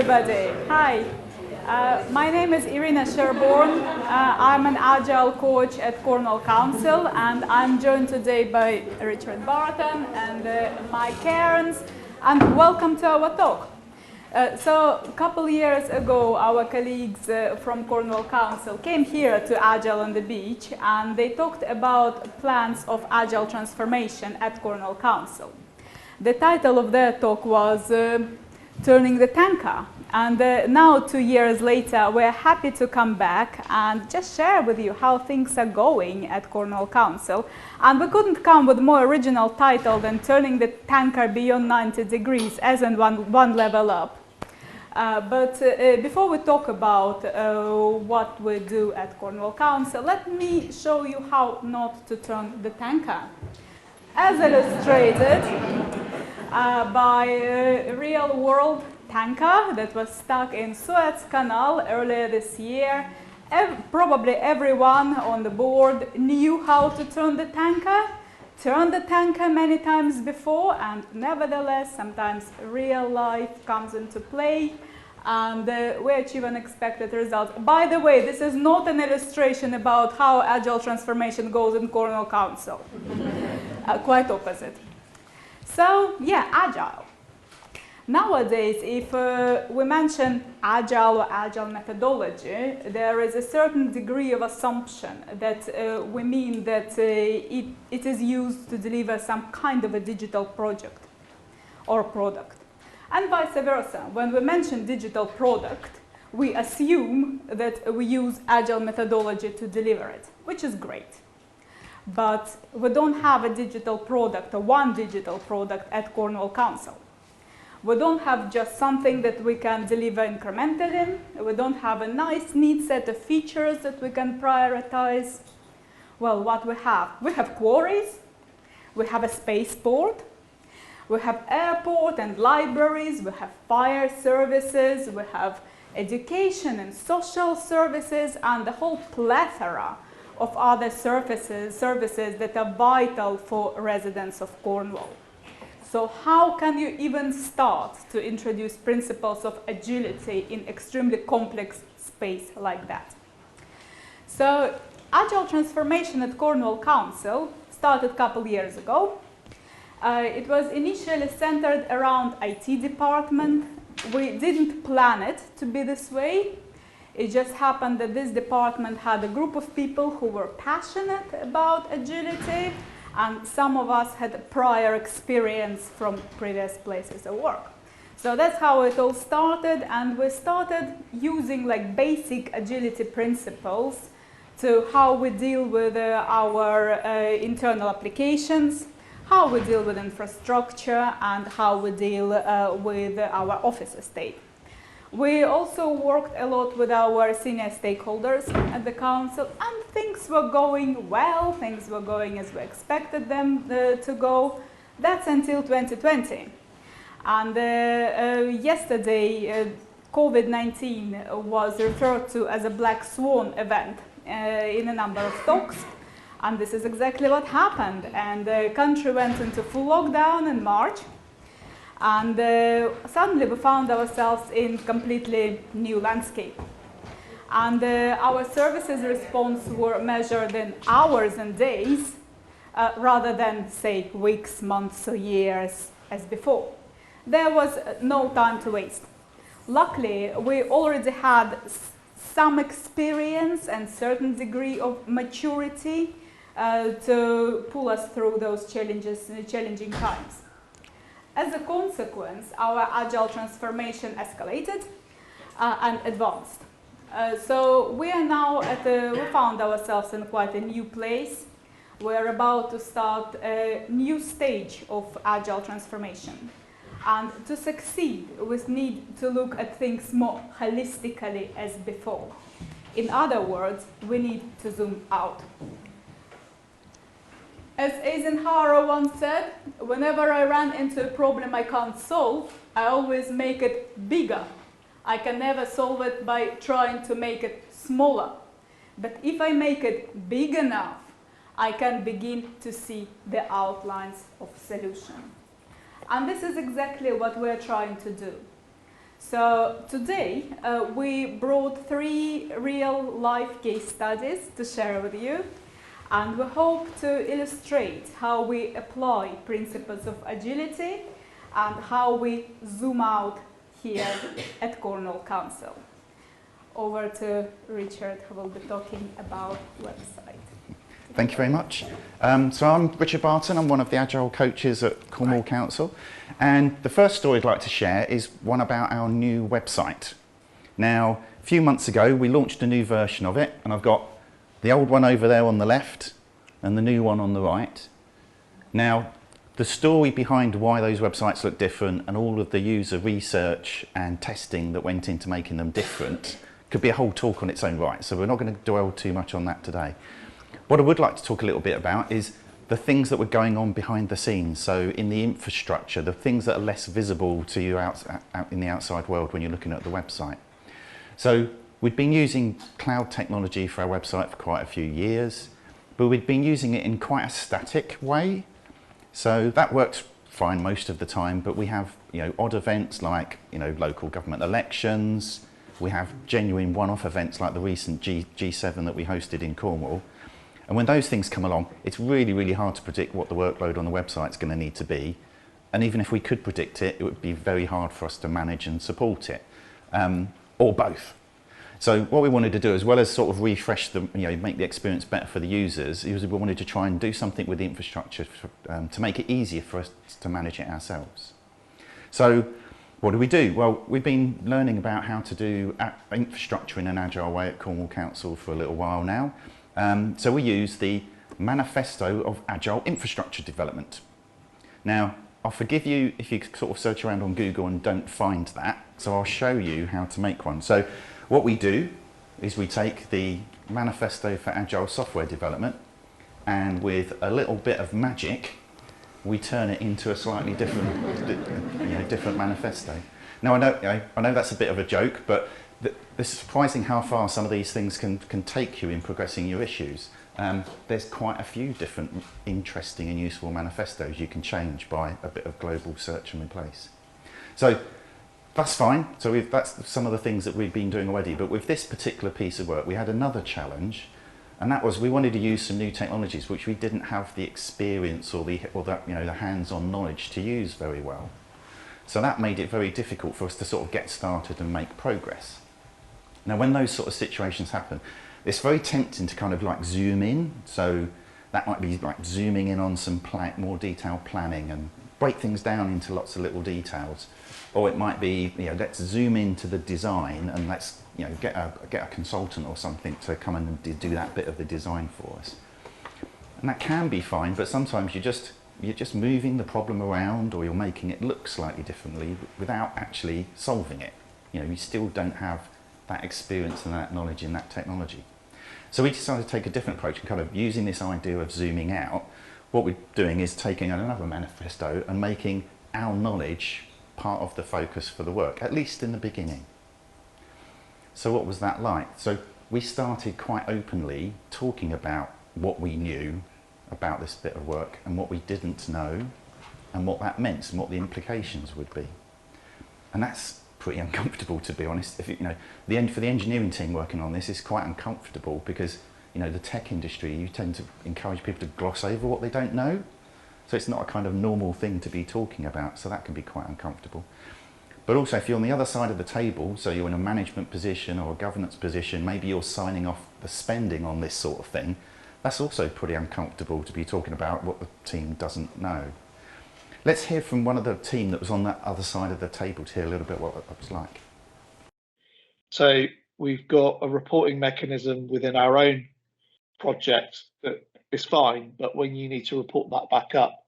everybody. Hi. My name is Irina Sherborne. I'm an Agile coach at Cornwall Council, and I'm joined today by Richard Barton and Mike Cairns, and welcome to our talk. So a couple years ago, our colleagues from Cornwall Council came here to Agile on the Beach, and they talked about plans of Agile transformation at Cornwall Council. The title of their talk was Turning the Tanker. And now, 2 years later, we're happy to come back and just share with you how things are going at Cornwall Council. And we couldn't come with a more original title than Turning the Tanker Beyond 90 Degrees, as in one level up. But before we talk about what we do at Cornwall Council, let me show you how not to turn the tanker. As illustrated by a real-world tanker that was stuck in Suez Canal earlier this year. Probably everyone on the board knew how to turn the tanker, turned the tanker many times before, and nevertheless, sometimes real life comes into play, and we achieve unexpected results. By the way, this is not an illustration about how Agile transformation goes in Cornwall Council. Quite opposite. So, yeah, Agile. Nowadays, if we mention Agile or Agile methodology, there is a certain degree of assumption that we mean that it is used to deliver some kind of a digital project or product. And vice versa. When we mention digital product, we assume that we use Agile methodology to deliver it, which is great. But we don't have a digital product or one digital product at Cornwall Council. We don't have just something that we can deliver incrementally. We don't have a nice, neat set of features that we can prioritize. Well, what we have? We have quarries. We have a spaceport. We have airport and libraries. We have fire services. We have education and social services, and the whole plethora of other services that are vital for residents of Cornwall. So how can you even start to introduce principles of agility in extremely complex space like that? So Agile transformation at Cornwall Council started a couple years ago. It was initially centered around IT department. We didn't plan it to be this way. It just happened that this department had a group of people who were passionate about agility, and some of us had prior experience from previous places of work. So that's how it all started, and we started using like basic agility principles to how we deal with our internal applications, how we deal with infrastructure, and how we deal with our office estate. We also worked a lot with our senior stakeholders at the council, and things were going well, things were going as we expected them to go. That's until 2020. And yesterday, COVID-19 was referred to as a black swan event in a number of talks. And this is exactly what happened. And the country went into full lockdown in March. And suddenly we found ourselves in completely new landscape. And our services response were measured in hours and days rather than, say, weeks, months, or years as before. There was no time to waste. Luckily, we already had some experience and certain degree of maturity to pull us through those challenging times. As a consequence, our Agile transformation escalated and advanced. So we are now we found ourselves in quite a new place. We're about to start a new stage of Agile transformation. And to succeed, we need to look at things more holistically as before. In other words, we need to zoom out. As Eisenhower once said, whenever I run into a problem I can't solve, I always make it bigger. I can never solve it by trying to make it smaller. But if I make it big enough, I can begin to see the outlines of solution. And this is exactly what we're trying to do. So today we brought 3 real life case studies to share with you, and we hope to illustrate how we apply principles of agility and how we zoom out here at Cornwall Council. Over to Richard, who will be talking about website. Thank you very much. So I'm Richard Barton, I'm one of the Agile coaches at Cornwall Council, and the first story I'd like to share is one about our new website. Now, a few months ago we launched a new version of it, and I've got the old one over there on the left and the new one on the right. Now, the story behind why those websites look different and all of the user research and testing that went into making them different could be a whole talk on its own right, so we're not going to dwell too much on that today. What I would like to talk a little bit about is the things that were going on behind the scenes, so in the infrastructure, the things that are less visible to you out in the outside world when you're looking at the website. So we've been using cloud technology for our website for quite a few years, but we've been using it in quite a static way. So that works fine most of the time, but we have odd events like local government elections. We have genuine one-off events like the recent G7 that we hosted in Cornwall. And when those things come along, it's really, really hard to predict what the workload on the website is going to need to be. And even if we could predict it, it would be very hard for us to manage and support it, or both. So what we wanted to do, as well as sort of refresh the, make the experience better for the users, is we wanted to try and do something with the infrastructure to make it easier for us to manage it ourselves. So what do we do? Well, we've been learning about how to do infrastructure in an agile way at Cornwall Council for a little while now. So we use the Manifesto of Agile Infrastructure Development. Now, I'll forgive you if you sort of search around on Google and don't find that, so I'll show you how to make one. So what we do is we take the Manifesto for Agile Software Development, and with a little bit of magic, we turn it into a slightly different, different manifesto. Now I know that's a bit of a joke, but it's surprising how far some of these things can take you in progressing your issues. There's quite a few different interesting and useful manifestos you can change by a bit of global search and replace. So that's fine. So that's some of the things that we've been doing already. But with this particular piece of work, we had another challenge, and that was we wanted to use some new technologies which we didn't have the experience or the hands-on knowledge to use very well. So that made it very difficult for us to sort of get started and make progress. Now, when those sort of situations happen, it's very tempting to kind of like zoom in. So that might be like zooming in on some more detailed planning and break things down into lots of little details. Or it might be, let's zoom into the design and let's, get a consultant or something to come and do that bit of the design for us. And that can be fine, but sometimes you're just moving the problem around, or you're making it look slightly differently without actually solving it. You still don't have that experience and that knowledge in that technology. So we decided to take a different approach and kind of using this idea of zooming out. What we're doing is taking another manifesto and making our knowledge part of the focus for the work, at least in the beginning. So what was that like? So we started quite openly talking about what we knew about this bit of work and what we didn't know and what that meant and what the implications would be. And that's pretty uncomfortable, to be honest. For the engineering team working on this is quite uncomfortable because the tech industry, you tend to encourage people to gloss over what they don't know. So it's not a kind of normal thing to be talking about, so that can be quite uncomfortable. But also if you're on the other side of the table, so you're in a management position or a governance position, maybe you're signing off the spending on this sort of thing, that's also pretty uncomfortable to be talking about what the team doesn't know. Let's hear from one of the team that was on that other side of the table to hear a little bit what it was like. So we've got a reporting mechanism within our own project that is fine, but when you need to report that back up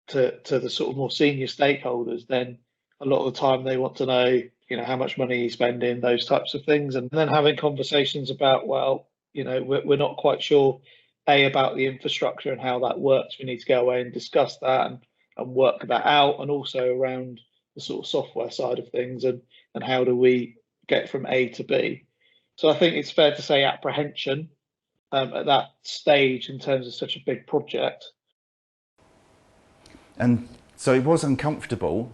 to the sort of more senior stakeholders, then a lot of the time they want to know, how much money you're spending, those types of things, and then having conversations about, well, we're not quite sure about the infrastructure and how that works. We need to go away and discuss that and work that out, and also around the sort of software side of things and how do we get from A to B. So I think it's fair to say apprehension at that stage in terms of such a big project. And so it was uncomfortable,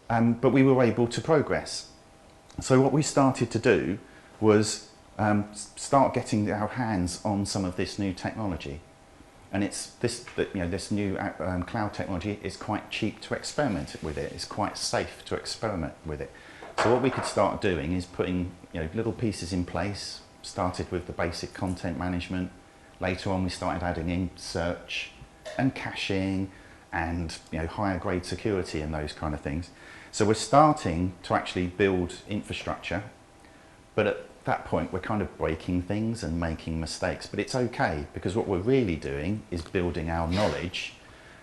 but we were able to progress. So what we started to do was start getting our hands on some of this new technology. And it's this new cloud technology is quite cheap to experiment with it. It's quite safe to experiment with it. So what we could start doing is putting little pieces in place. Started with the basic content management. Later on, we started adding in search and caching and higher grade security and those kind of things. So we're starting to actually build infrastructure, but at that point we're kind of breaking things and making mistakes, but it's okay, because what we're really doing is building our knowledge,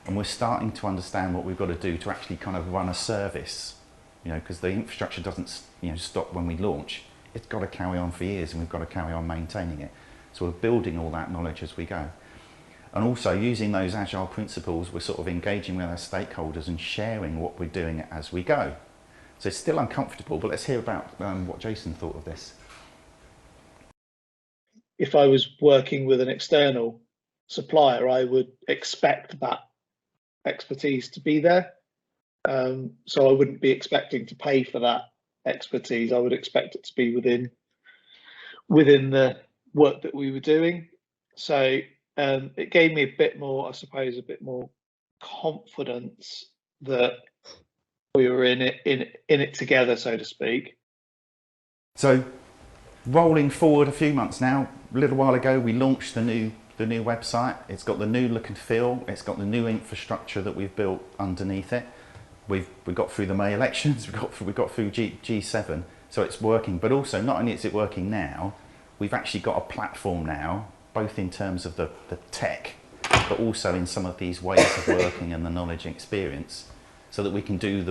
and we're starting to understand what we've got to do to actually kind of run a service, because the infrastructure doesn't stop when we launch. It's got to carry on for years, and we've got to carry on maintaining it. So we're building all that knowledge as we go. And also using those agile principles, we're sort of engaging with our stakeholders and sharing what we're doing as we go. So it's still uncomfortable, but let's hear about what Jason thought of this. If I was working with an external supplier, I would expect that expertise to be there. So I wouldn't be expecting to pay for that expertise. I would expect it to be within the work that we were doing. So it gave me a bit more, I suppose, a bit more confidence that we were in it together, so to speak. So rolling forward a few months now, a little while ago we launched the new website. It's got the new look and feel. It's got the new infrastructure that we've built underneath it. We got through the May elections. We got through G7, so it's working. But also, not only is it working now, we've actually got a platform now, both in terms of the tech, but also in some of these ways of working and the knowledge and experience, so that we can do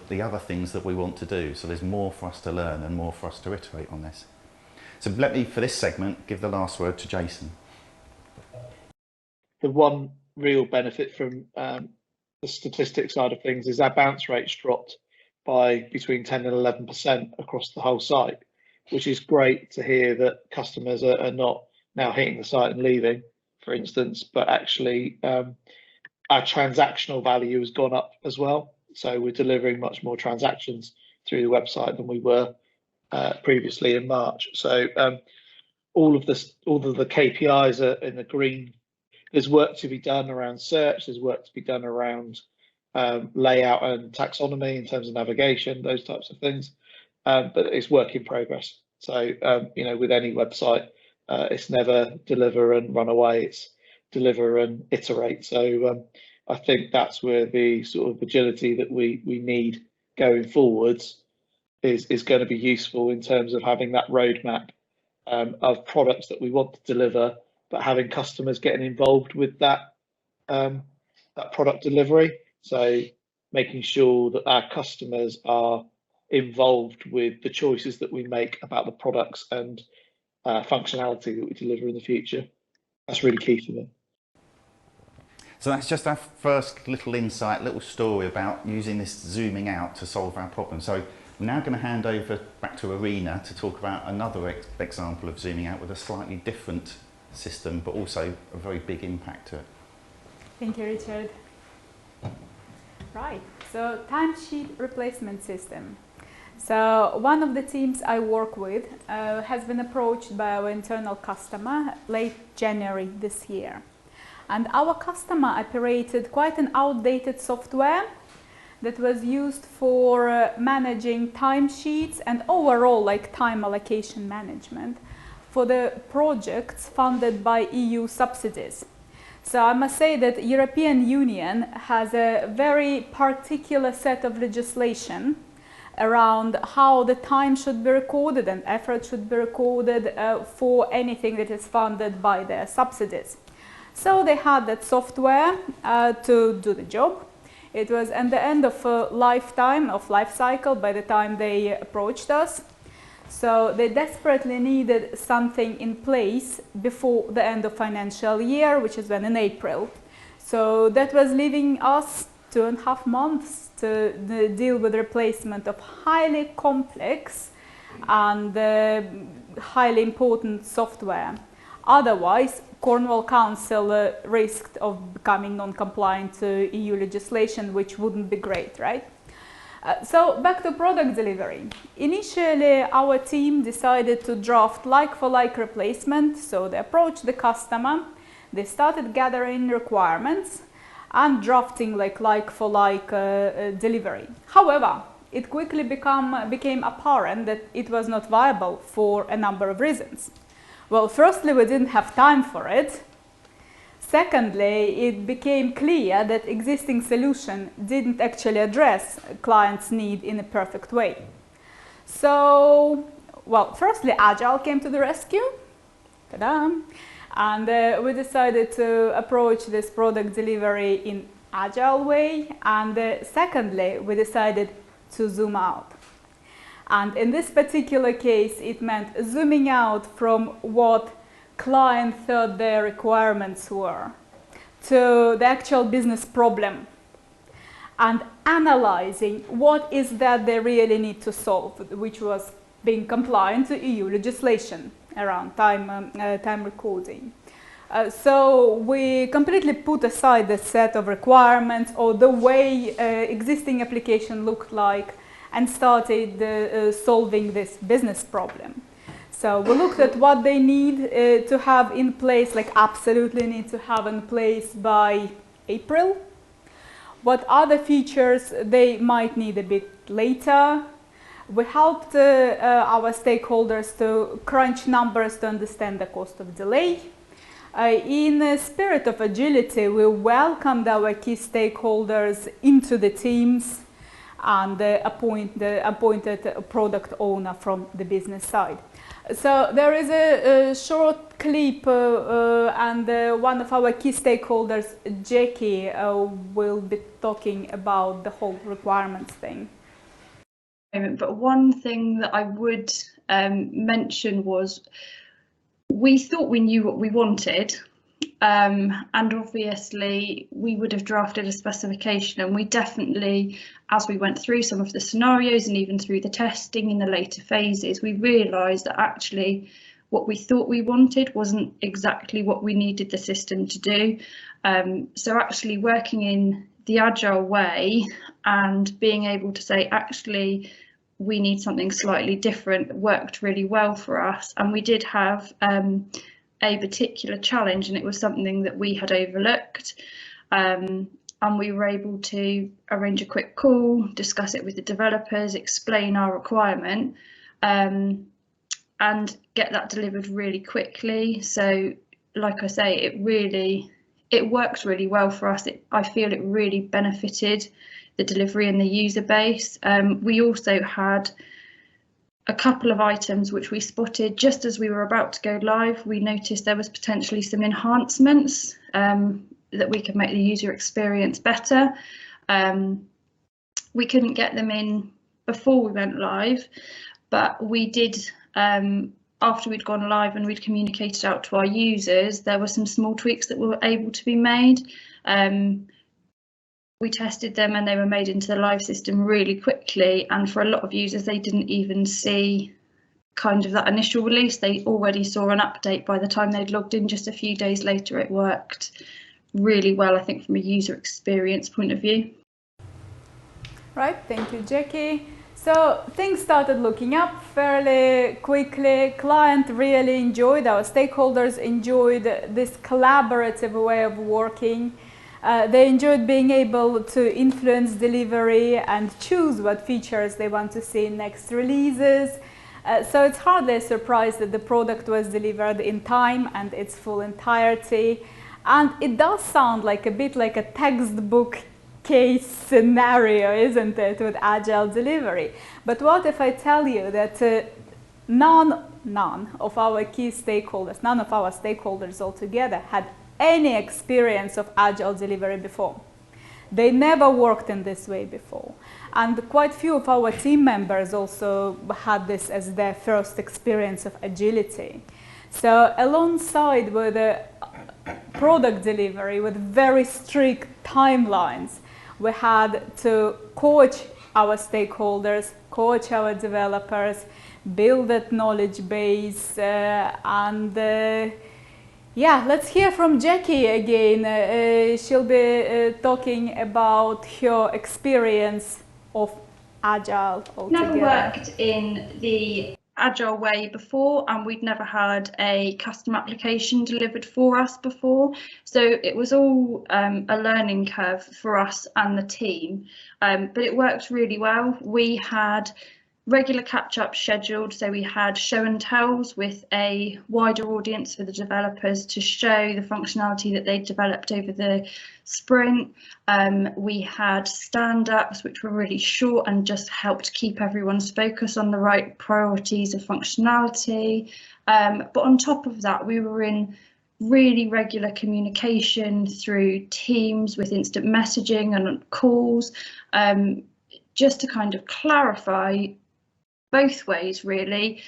the other things that we want to do. So there's more for us to learn and more for us to iterate on this. So let me, for this segment, give the last word to Jason. The one real benefit from the statistics side of things is our bounce rates dropped by between 10 and 11% across the whole site, which is great to hear that customers are not now hitting the site and leaving, for instance, but actually our transactional value has gone up as well. So we're delivering much more transactions through the website than we were previously in March. So all of the KPIs are in the green. There's work to be done around search. There's work to be done around layout and taxonomy in terms of navigation, those types of things. But it's work in progress. So with any website, it's never deliver and run away. It's deliver and iterate. So I think that's where the sort of agility that we need going forwards is going to be useful in terms of having that roadmap of products that we want to deliver, but having customers getting involved with that product delivery. So making sure that our customers are involved with the choices that we make about the products and functionality that we deliver in the future. That's really key for me. So that's just our first little insight, little story about using this zooming out to solve our problem. So I'm now going to hand over back to Irina to talk about another example of zooming out with a slightly different system, but also a very big impact to it. Thank you, Richard. Right, so timesheet replacement system. So one of the teams I work with has been approached by our internal customer late January this year. And our customer operated quite an outdated software that was used for managing timesheets and overall like time allocation management for the projects funded by EU subsidies. So I must say that the European Union has a very particular set of legislation around how the time should be recorded and effort should be recorded for anything that is funded by their subsidies. So they had that software to do the job. It was at the end of a lifetime of life cycle by the time they approached us. So they desperately needed something in place before the end of financial year, which is then in April. So that was leaving us 2.5 months to deal with the replacement of highly complex and highly important software. Otherwise, Cornwall Council risked of becoming non-compliant to EU legislation, which wouldn't be great, right? So back to product delivery. Initially, our team decided to draft like-for-like replacement. So they approached the customer, they started gathering requirements and drafting like-for-like delivery. However, it quickly became apparent that it was not viable for a number of reasons. Well, firstly, we didn't have time for it. Secondly, it became clear that existing solution didn't actually address clients' need in a perfect way. So, well, firstly, Agile came to the rescue. Ta-da! And we decided to approach this product delivery in Agile way. And secondly, we decided to zoom out. And in this particular case, it meant zooming out from what client thought their requirements were to the actual business problem and analyzing what is that they really need to solve, which was being compliant to EU legislation around time recording. So we completely put aside the set of requirements or the way existing application looked like and started solving this business problem. So we looked at what they need to have in place, like absolutely need to have in place by April. What other features they might need a bit later. We helped our stakeholders to crunch numbers to understand the cost of delay. In the spirit of agility, we welcomed our key stakeholders into the teams and appointed a product owner from the business side. So there is a short clip and one of our key stakeholders, Jackie, will be talking about the whole requirements thing. But one thing that I would mention was we thought we knew what we wanted, and obviously we would have drafted a specification, and we definitely, as we went through some of the scenarios and even through the testing in the later phases, we realised that actually what we thought we wanted wasn't exactly what we needed the system to do. So actually working in the Agile way and being able to say, actually, we need something slightly different worked really well for us. And we did have a particular challenge, and it was something that we had overlooked. And we were able to arrange a quick call, discuss it with the developers, explain our requirement, and get that delivered really quickly. So, like I say, it works really well for us. I feel it really benefited the delivery and the user base. We also had a couple of items which we spotted just as we were about to go live. We noticed there was potentially some enhancements that we could make the user experience better. We couldn't get them in before we went live, but we did, after we'd gone live and we'd communicated out to our users, there were some small tweaks that were able to be made. We tested them and they were made into the live system really quickly, and for a lot of users they didn't even see kind of that initial release. They already saw an update by the time they'd logged in. Just a few days later it worked really well, I think, from a user experience point of view. Right, thank you, Jackie. So things started looking up fairly quickly. Client really enjoyed, our stakeholders enjoyed this collaborative way of working. They enjoyed being able to influence delivery and choose what features they want to see in next releases. So it's hardly a surprise that the product was delivered in time and its full entirety. And it does sound like a bit like a textbook case scenario, isn't it, with Agile delivery? But what if I tell you that none of our key stakeholders, none of our stakeholders altogether had any experience of Agile delivery before? They never worked in this way before. And quite few of our team members also had this as their first experience of agility. So alongside with the product delivery with very strict timelines, we had to coach our stakeholders, coach our developers, build that knowledge base, yeah, let's hear from Jackie again. She'll be talking about her experience of Agile altogether? Never worked in the Agile way before, and we'd never had a custom application delivered for us before. So it was all a learning curve for us and the team, but it worked really well. We had regular catch-ups scheduled, so we had show and tells with a wider audience for the developers to show the functionality that they developed over the sprint. We had stand-ups which were really short and just helped keep everyone's focus on the right priorities of functionality. But on top of that, we were in really regular communication through Teams with instant messaging and calls, just to kind of clarify both ways really,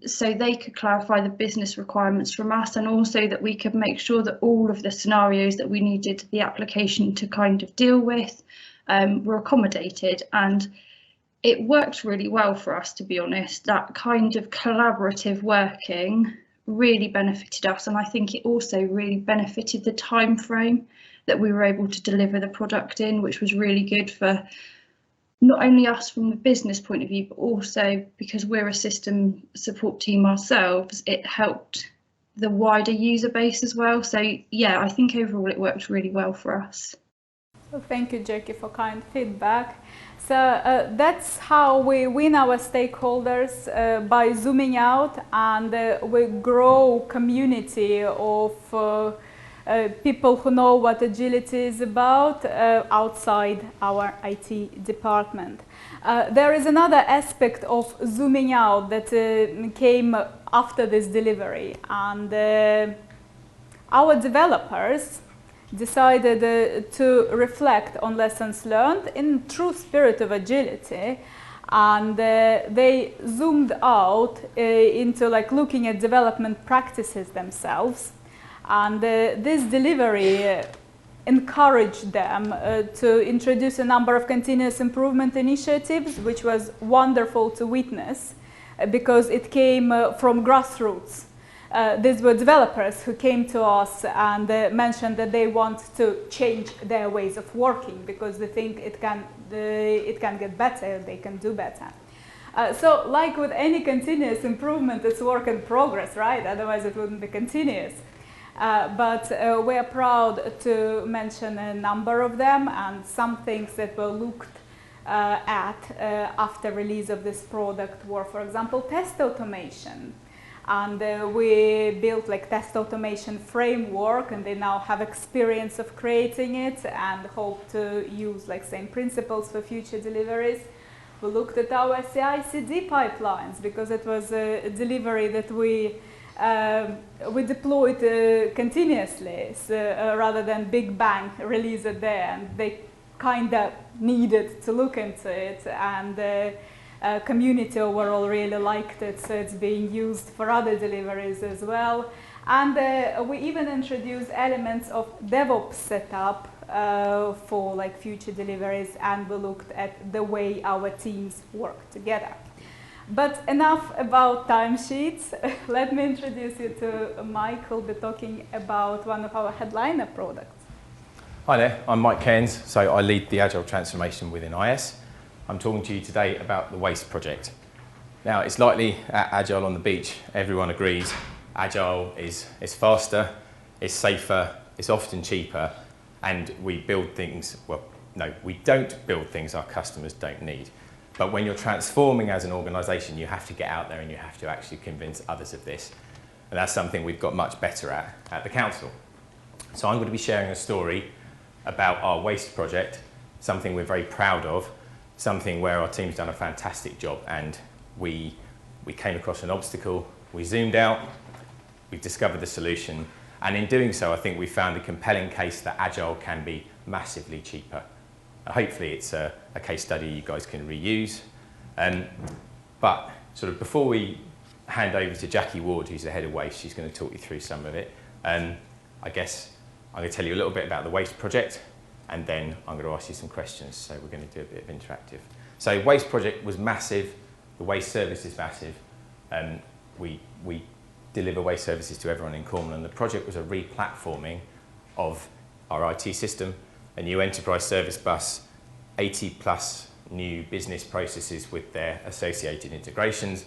so they could clarify the business requirements from us, and also that we could make sure that all of the scenarios that we needed the application to kind of deal with were accommodated. And it worked really well for us, to be honest. That kind of collaborative working really benefited us, and I think it also really benefited the time frame that we were able to deliver the product in, which was really good for not only us from the business point of view, but also because we're a system support team ourselves, it helped the wider user base as well. So yeah, I think overall it worked really well for us. So thank you, Jackie, for kind feedback. So that's how we win our stakeholders, by zooming out, and we grow community of people who know what agility is about outside our IT department. There is another aspect of zooming out that came after this delivery, and our developers decided to reflect on lessons learned in true spirit of agility, and they zoomed out into like looking at development practices themselves. And this delivery encouraged them to introduce a number of continuous improvement initiatives, which was wonderful to witness because it came from grassroots. These were developers who came to us and mentioned that they want to change their ways of working because they think it can get better, they can do better. So like with any continuous improvement, it's work in progress, right? Otherwise it wouldn't be continuous. But we are proud to mention a number of them, and some things that were looked at after release of this product were, for example, test automation. And we built like test automation framework, and they now have experience of creating it and hope to use like same principles for future deliveries. We looked at our CI/CD pipelines because it was a delivery that we deployed continuously, so, rather than big bang release it there, and they kind of needed to look into it, and community overall really liked it, so it's being used for other deliveries as well. And we even introduced elements of DevOps setup for like future deliveries, and we looked at the way our teams work together. But enough about timesheets. Let me introduce you to Mike, who'll be talking about one of our headliner products. Hi there, I'm Mike Cairns, so I lead the Agile transformation within IS. I'm talking to you today about the Waste project. Now, it's likely at Agile on the beach, everyone agrees Agile is faster, it's safer, it's often cheaper, and we build things, well, no, we don't build things our customers don't need. But when you're transforming as an organisation, you have to get out there and you have to actually convince others of this. And that's something we've got much better at the council. So I'm going to be sharing a story about our Waste project, something we're very proud of, something where our team's done a fantastic job, and we came across an obstacle, we zoomed out, we discovered the solution, and in doing so I think we found a compelling case that Agile can be massively cheaper. Hopefully it's a case study you guys can reuse. But sort of before we hand over to Jackie Ward, who's the head of Waste, she's going to talk you through some of it. I guess I'm going to tell you a little bit about the Waste project, and then I'm going to ask you some questions, so we're going to do a bit of interactive. So Waste project was massive, the Waste service is massive. We deliver Waste services to everyone in Cornwall, and the project was a re-platforming of our IT system, a new enterprise service bus, 80 plus new business processes with their associated integrations,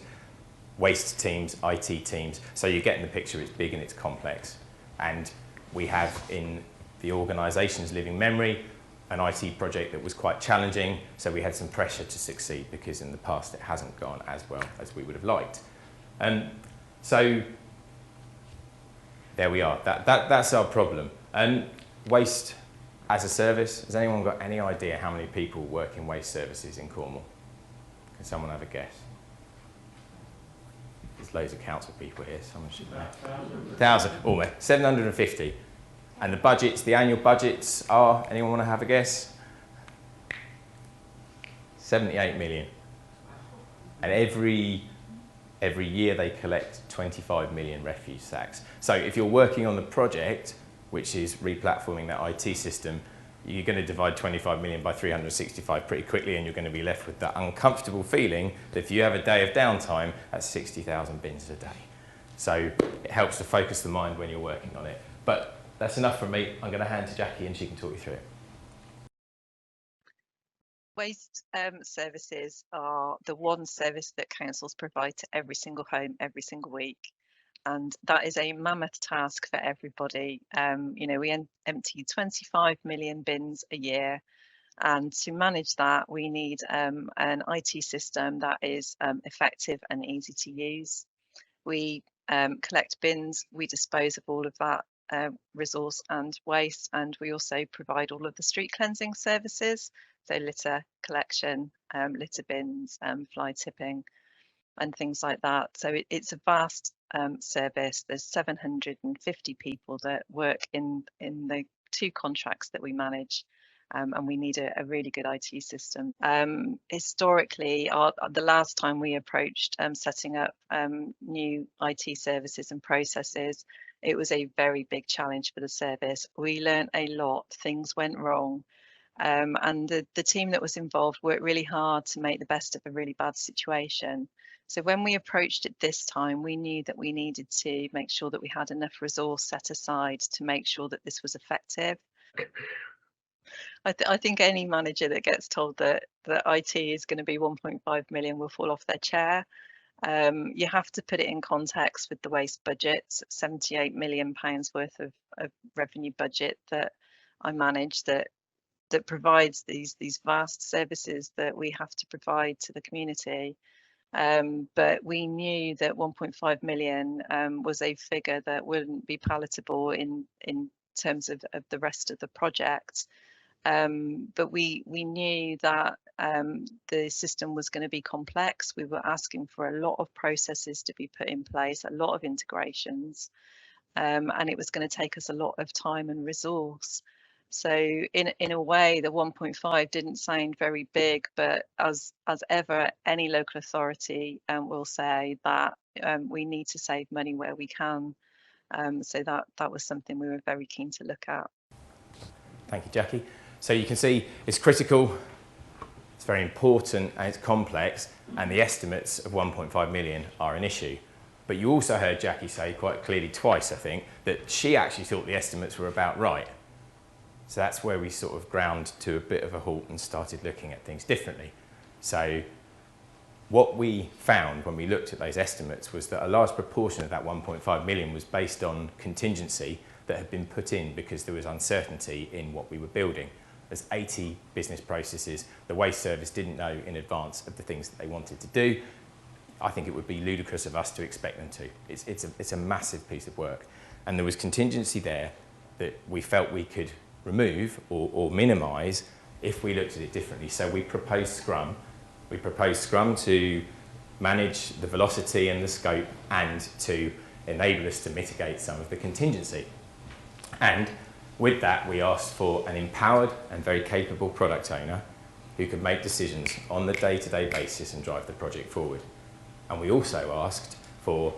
waste teams, IT teams. So you're getting the picture, it's big and it's complex. And we have in the organisation's living memory an IT project that was quite challenging, so we had some pressure to succeed because in the past it hasn't gone as well as we would have liked. So there we are, that's our problem. Waste as a service, has anyone got any idea how many people work in waste services in Cornwall? Can someone have a guess? There's loads of council people here, someone should know. 1,000, almost, 750. And the budgets, the annual budgets are, anyone want to have a guess? 78 million. And every year they collect 25 million refuse sacks. So if you're working on the project, which is replatforming that IT system, you're going to divide 25 million by 365 pretty quickly, and you're going to be left with that uncomfortable feeling that if you have a day of downtime, that's 60,000 bins a day. So it helps to focus the mind when you're working on it. But that's enough from me. I'm going to hand to Jackie and she can talk you through it. Waste services are the one service that councils provide to every single home every single week. And that is a mammoth task for everybody. You know, we empty 25 million bins a year. And to manage that, we need an IT system that is effective and easy to use. We collect bins, we dispose of all of that resource and waste, and we also provide all of the street cleansing services, so litter collection, litter bins, fly tipping and things like that. So it's a vast service. There's 750 people that work in the 2 contracts that we manage, and we need a really good IT system. Historically, the last time we approached setting up new IT services and processes, it was a very big challenge for the service. We learned a lot, things went wrong, and the team that was involved worked really hard to make the best of a really bad situation. So when we approached it this time, we knew that we needed to make sure that we had enough resource set aside to make sure that this was effective. I think any manager that gets told that IT is going to be 1.5 million will fall off their chair. You have to put it in context with the waste budgets, £78 million worth of revenue budget that I manage that provides these vast services that we have to provide to the community. But we knew that 1.5 million was a figure that wouldn't be palatable in terms of the rest of the project. But we knew that the system was going to be complex. We were asking for a lot of processes to be put in place, a lot of integrations, and it was going to take us a lot of time and resource. So in a way, the 1.5 didn't sound very big, but as ever, any local authority will say that we need to save money where we can. So that was something we were very keen to look at. Thank you, Jackie. So you can see it's critical, it's very important, and it's complex, and the estimates of 1.5 million are an issue. But you also heard Jackie say quite clearly twice, I think, that she actually thought the estimates were about right. So that's where we sort of ground to a bit of a halt and started looking at things differently. So what we found when we looked at those estimates was that a large proportion of that 1.5 million was based on contingency that had been put in because there was uncertainty in what we were building. There's 80 business processes. The waste service didn't know in advance of the things that they wanted to do. I think it would be ludicrous of us to expect them to. It's a massive piece of work. And there was contingency there that we felt we could remove or minimise if we looked at it differently. So we proposed Scrum. We proposed Scrum to manage the velocity and the scope and to enable us to mitigate some of the contingency. And with that, we asked for an empowered and very capable product owner who could make decisions on the day-to-day basis and drive the project forward. And we also asked for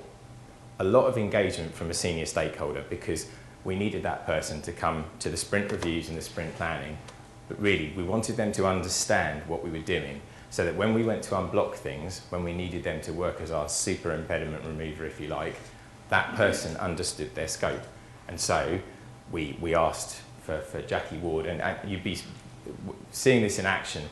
a lot of engagement from a senior stakeholder because we needed that person to come to the sprint reviews and the sprint planning. But really, we wanted them to understand what we were doing so that when we went to unblock things, when we needed them to work as our super impediment remover, if you like, that person understood their scope. And so we asked for Jackie Ward, and you'd be seeing this in action.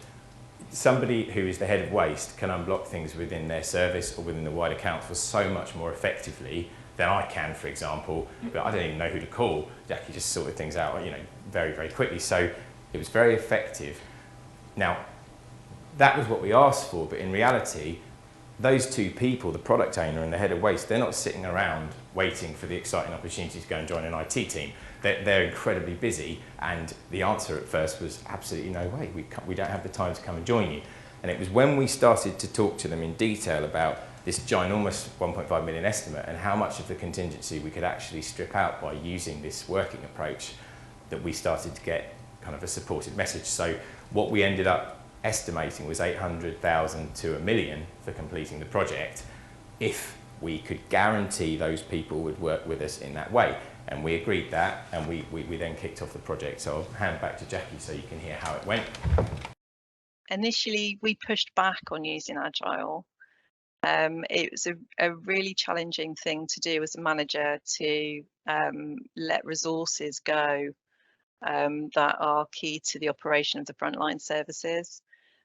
somebody who is the head of waste can unblock things within their service or within the wider council so much more effectively than I can, for example, but I don't even know who to call. Jackie just sorted things out, you know, very, very quickly. So it was very effective. Now, that was what we asked for, but in reality, those two people, the product owner and the head of waste, they're not sitting around waiting for the exciting opportunity to go and join an IT team. They're incredibly busy, and the answer at first was absolutely no way, we don't have the time to come and join you. And it was when we started to talk to them in detail about this ginormous 1.5 million estimate and how much of the contingency we could actually strip out by using this working approach that we started to get kind of a supported message. So what we ended up estimating was 800,000 to $1 million for completing the project if we could guarantee those people would work with us in that way. And we agreed that, and we then kicked off the project. So I'll hand back to Jackie so you can hear how it went. Initially, we pushed back on using Agile. It was a really challenging thing to do as a manager to let resources go that are key to the operation of the frontline services.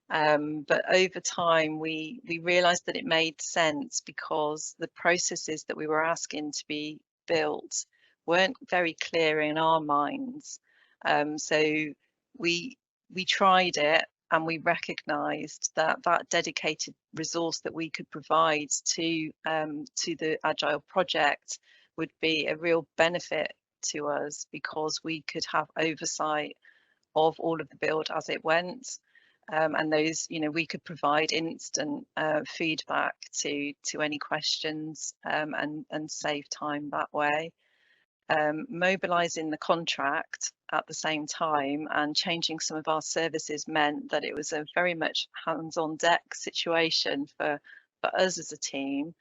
But over time, we realised that it made sense because the processes that we were asking to be built weren't very clear in our minds. So we tried it, and we recognised that that dedicated resource that we could provide to the Agile project would be a real benefit to us because we could have oversight of all of the build as it went. And those, you know, we could provide instant feedback to any questions and save time that way. Mobilising the contract at the same time and changing some of our services meant that it was a very much hands-on deck situation for us as a team.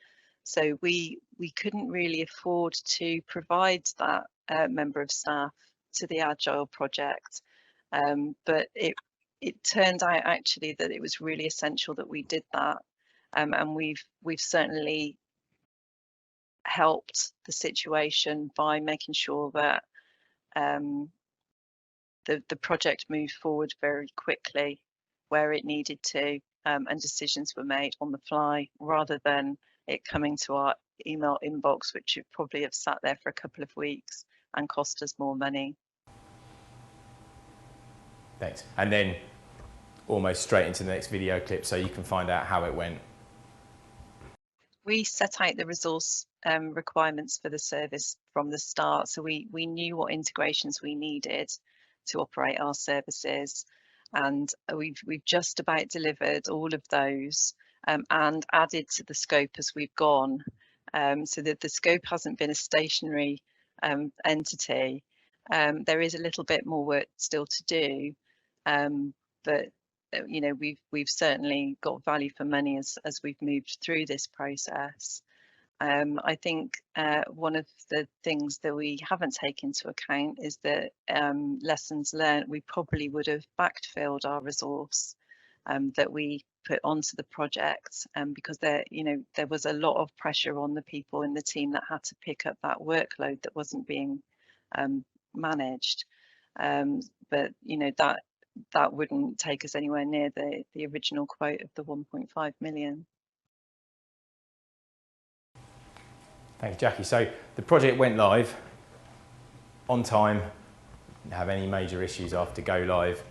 So we couldn't really afford to provide that member of staff to the Agile project. But it turned out actually that it was really essential that we did that. And we've certainly helped the situation by making sure that the project moved forward very quickly where it needed to, and decisions were made on the fly rather than it coming to our email inbox, which would probably have sat there for a couple of weeks and cost us more money. Thanks. And then almost straight into the next video clip so you can find out how it went. We set out the resource requirements for the service from the start, so we knew what integrations we needed to operate our services, and we've just about delivered all of those and added to the scope as we've gone, so that the scope hasn't been a stationary entity. There is a little bit more work still to do, but you know, we've certainly got value for money as we've moved through this process. I think one of the things that we haven't taken into account is that lessons learned, we probably would have backfilled our resource that we put onto the project, because there was a lot of pressure on the people in the team that had to pick up that workload that wasn't being managed. But you know, that wouldn't take us anywhere near the original quote of the 1.5 million. Thanks, Jackie. So the project went live on time, didn't have any major issues after go live.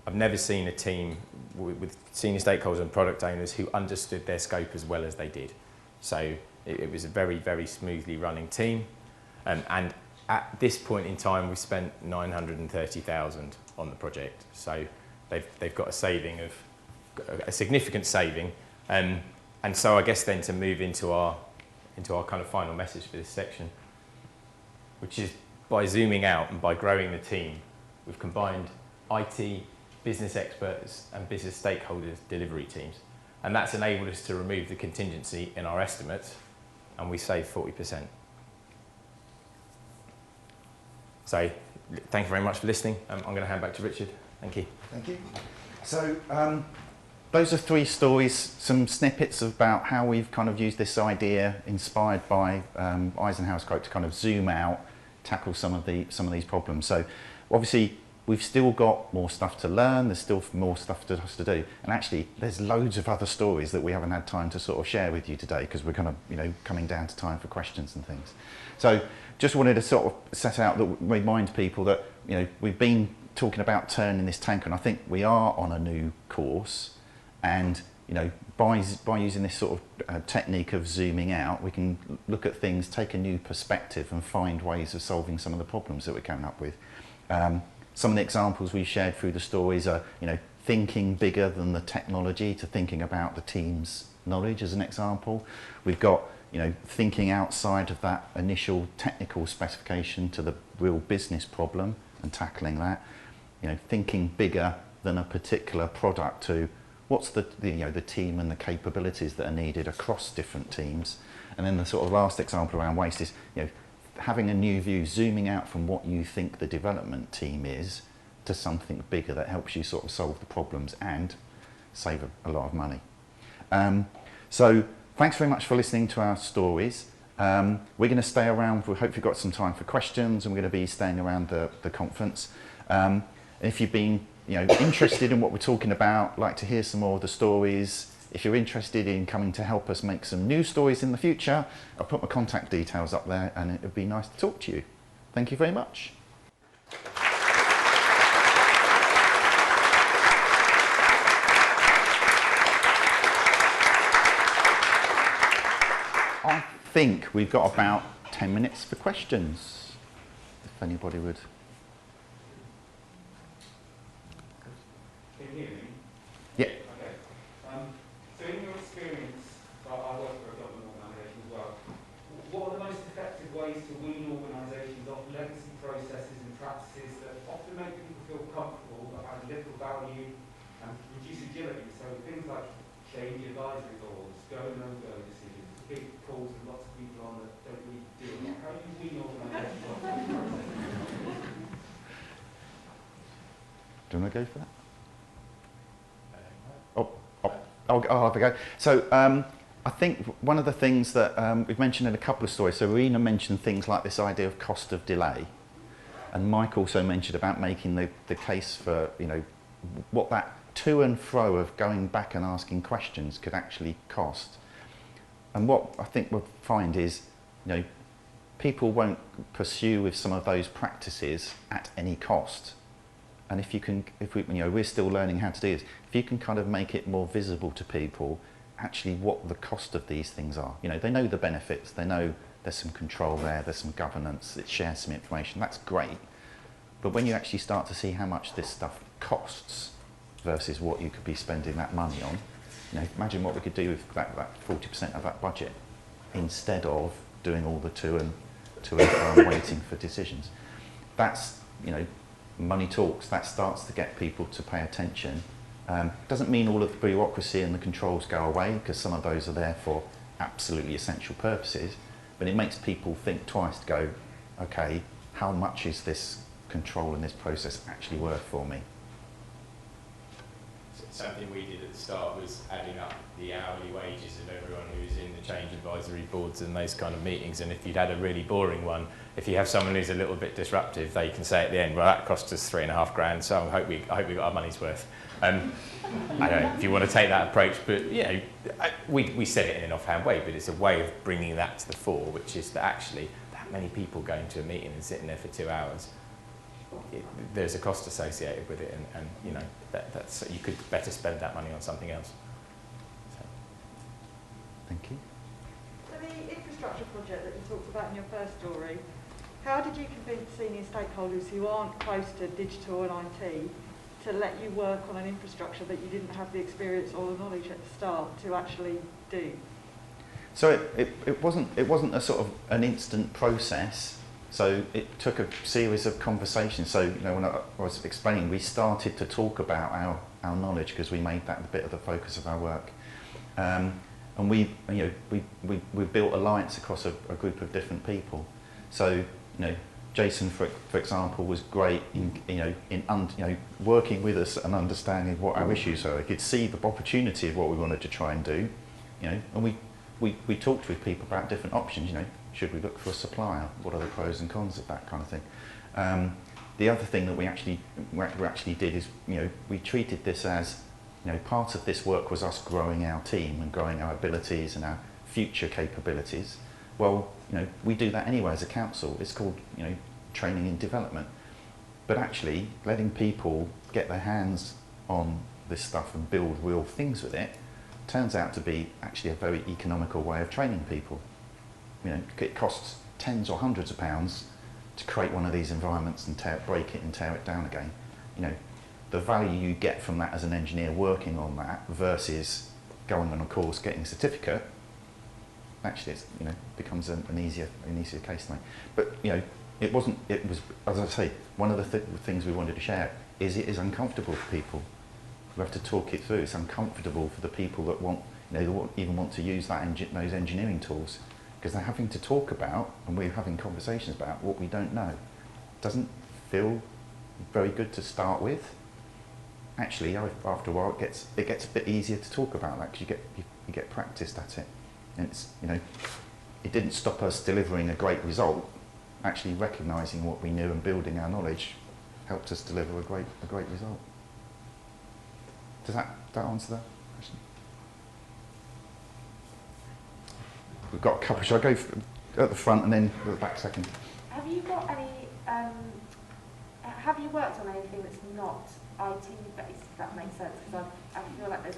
I've never seen a team with senior stakeholders and product owners who understood their scope as well as they did. So it was a very, very smoothly running team. And at this point in time, we spent 930,000 on the project. So they've got a saving of a significant saving. And so I guess then to move into our kind of final message for this section, which is by zooming out and by growing the team, we've combined IT, business experts and business stakeholders delivery teams. And that's enabled us to remove the contingency in our estimates, and we save 40%. So thank you very much for listening. I'm going to hand back to Richard. Thank you. Thank you. So those are 3 stories, some snippets about how we've kind of used this idea inspired by Eisenhower's quote to kind of zoom out, tackle some of these problems. So obviously we've still got more stuff to learn, there's still more stuff for us to do. And actually, there's loads of other stories that we haven't had time to sort of share with you today because we're kind of, you know, coming down to time for questions and things. So just wanted to sort of set out, that remind people that, you know, we've been talking about turning this tank, and I think we are on a new course. And, you know, by using this sort of technique of zooming out, we can look at things, take a new perspective and find ways of solving some of the problems that we're coming up with. Some of the examples we've shared through the stories are, you know, thinking bigger than the technology to thinking about the team's knowledge as an example. We've got, you know, thinking outside of that initial technical specification to the real business problem and tackling that. You know, thinking bigger than a particular product to what's the you know, the team and the capabilities that are needed across different teams. And then the sort of last example around waste is, you know, having a new view, zooming out from what you think the development team is to something bigger that helps you sort of solve the problems and save a lot of money. So thanks very much for listening to our stories. We're going to stay around. We hope you've got some time for questions, and we're going to be staying around the conference. If you've been, you know, interested in what we're talking about, like to hear some more of the stories, if you're interested in coming to help us make some new stories in the future, I'll put my contact details up there, and it would be nice to talk to you. Thank you very much. I think we've got about 10 minutes for questions, if anybody would. Can you hear me? Yeah. Okay. So in your experience, I work for a government organisation as well, what are the most effective ways to wean organisations off legacy processes and practices that often make people feel comfortable but have little value and reduce agility? So things like change advisory boards, go and no-go decisions, big calls with lots of people on that don't really do it. How do you wean organisations off those processes? Do you want to go for that? I'll have a go. So I think one of the things that we've mentioned in a couple of stories, so Irina mentioned things like this idea of cost of delay, and Mike also mentioned about making the case for, you know, what that to and fro of going back and asking questions could actually cost. And what I think we'll find is, you know, people won't pursue with some of those practices at any cost. And if we, you know, we're still learning how to do this, if you can kind of make it more visible to people, actually what the cost of these things are. You know, they know the benefits, they know there's some control there, there's some governance, it shares some information, that's great. But when you actually start to see how much this stuff costs versus what you could be spending that money on, you know, imagine what we could do with that 40% of that budget instead of doing all the to and fro waiting for decisions. That's, you know, money talks. That starts to get people to pay attention. Doesn't mean all of the bureaucracy and the controls go away, because some of those are there for absolutely essential purposes, but it makes people think twice to go, okay, how much is this control and this process actually worth for me? Something we did at the start was adding up the hourly wages of everyone who's in the change advisory boards and those kind of meetings, and if you'd had a really boring one, if you have someone who's a little bit disruptive, they can say at the end, well, that cost us $3.5 grand, so I hope we got our money's worth. I don't know if you want to take that approach, but you know, we said it in an offhand way, but it's a way of bringing that to the fore, which is that actually that many people going to a meeting and sitting there for 2 hours, there's a cost associated with it, and you know, that's, you could better spend that money on something else. So. Thank you. So the infrastructure project that you talked about in your first story, how did you convince senior stakeholders who aren't close to digital and IT to let you work on an infrastructure that you didn't have the experience or the knowledge at the start to actually do? So it wasn't a sort of an instant process. So it took a series of conversations. So, you know, when I was explaining, we started to talk about our knowledge because we made that a bit of the focus of our work. And we built alliance across a group of different people. So, you know, Jason, for example, was great in working with us and understanding what our issues are. He could see the opportunity of what we wanted to try and do, you know, and we talked with people about different options. You know, should we look for a supplier? What are the pros and cons of that kind of thing? the other thing that we actually did is, we treated this as, part of this work was us growing our team and growing our abilities and our future capabilities. Well, we do that anyway as a council. It's called, training and development. But actually, letting people get their hands on this stuff and build real things with it turns out to be actually a very economical way of training people. It costs tens or hundreds of pounds to create one of these environments and break it and tear it down again. The value you get from that as an engineer working on that versus going on a course, getting a certificate, actually it's, becomes an easier case to make. But it was, as I say, one of the things we wanted to share is it is uncomfortable for people. We have to talk it through. It's uncomfortable for the people that even want to use those engineering tools, because they're having to talk about, and we're having conversations about, what we don't know. It doesn't feel very good to start with. Actually, after a while, it gets a bit easier to talk about that, because you get practiced at it. And it's, it didn't stop us delivering a great result. Actually recognising what we knew and building our knowledge helped us deliver a great result. Does that answer that question? We've got a couple. Shall I go at the front and then at the back second? Have you got any? Have you worked on anything that's not IT based? If that makes sense, because I feel like there's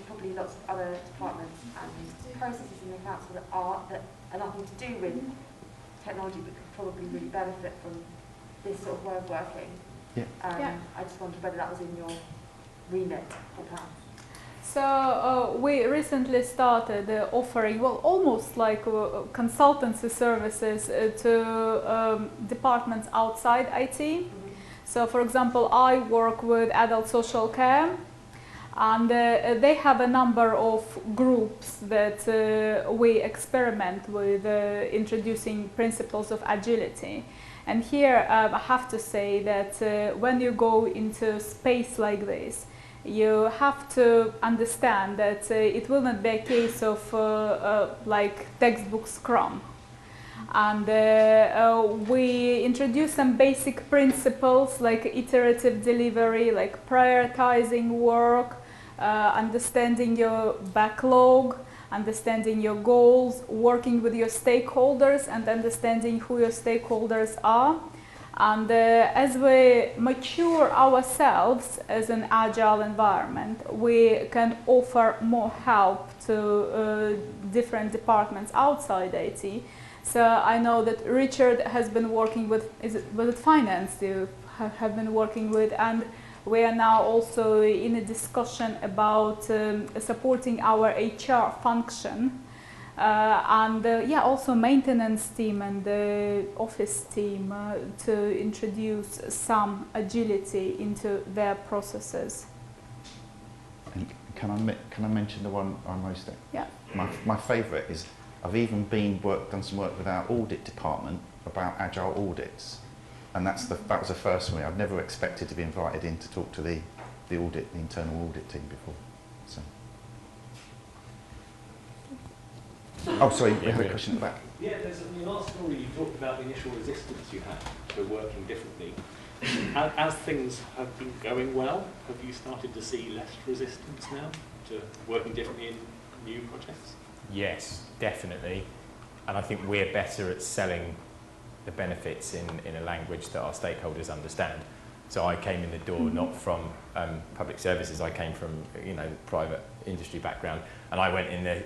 probably lots of other departments and processes in the council that are nothing to do with technology, but could probably really benefit from this sort of way of working. Yeah. I just wondered whether that was in your remit or plan. So we recently started offering, well, almost like consultancy services to departments outside IT. Mm-hmm. So, for example, I work with adult social care, and they have a number of groups that we experiment with introducing principles of agility. And here I have to say that when you go into space like this, you have to understand that it will not be a case of like textbook Scrum. And we introduce some basic principles like iterative delivery, like prioritizing work, understanding your backlog, understanding your goals, working with your stakeholders and understanding who your stakeholders are. And as we mature ourselves as an agile environment, we can offer more help to different departments outside IT. So I know that Richard has been working with, was it finance you have been working with, and we are now also in a discussion about supporting our HR function. Yeah, also maintenance team and the office team to introduce some agility into their processes. And can I mention the one I most? Yeah. My favourite is I've even done some work with our audit department about agile audits, and that was the first one. I've never expected to be invited in to talk to the internal audit team before. So. Oh, sorry, we had a question at the back. Yeah, in your last story you talked about the initial resistance you had to working differently. As things have been going well, have you started to see less resistance now to working differently in new projects? Yes, definitely. And I think we're better at selling the benefits in a language that our stakeholders understand. So I came in the door not from public services, I came from private industry background, and I went in there,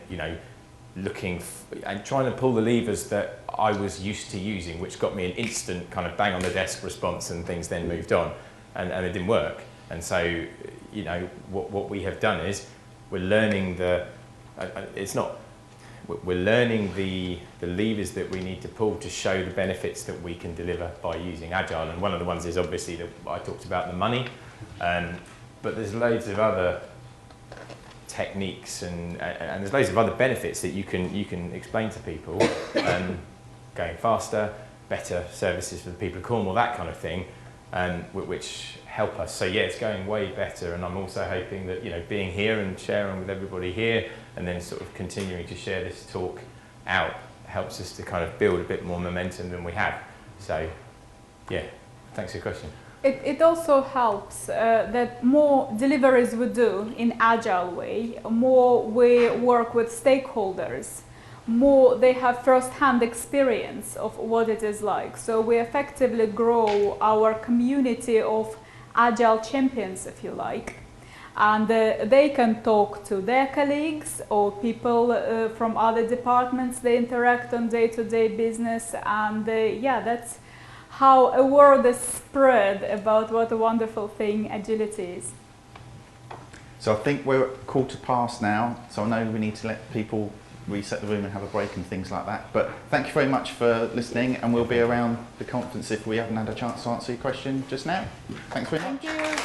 looking and trying to pull the levers that I was used to using, which got me an instant kind of bang on the desk response, and things then moved on, and it didn't work. And so, what we have done is we're learning we're learning the levers that we need to pull to show the benefits that we can deliver by using Agile. And one of the ones is obviously that I talked about, the money, but there's loads of other techniques and there's loads of other benefits that you can explain to people, going faster, better services for the people of Cornwall, that kind of thing, which help us. So yeah, it's going way better, and I'm also hoping that being here and sharing with everybody here, and then sort of continuing to share this talk out helps us to kind of build a bit more momentum than we have. So yeah, Thanks for your question. It also helps that more deliveries we do in agile way, more we work with stakeholders, more they have first-hand experience of what it is like. So we effectively grow our community of agile champions, if you like. And they can talk to their colleagues or people from other departments they interact on day-to-day business. And yeah, that's how a word is spread about what a wonderful thing agility is. So I think we're at 1:15 now, so I know we need to let people reset the room and have a break and things like that. But thank you very much for listening, and we'll be around the conference if we haven't had a chance to answer your question just now. Thanks very much. Thank you.